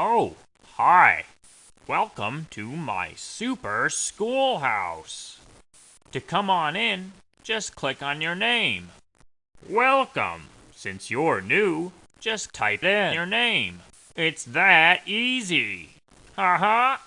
Oh, hi. Welcome to my super schoolhouse. To come on in, just click on your name. Welcome. Since you're new, just type in your name. It's that easy. Haha.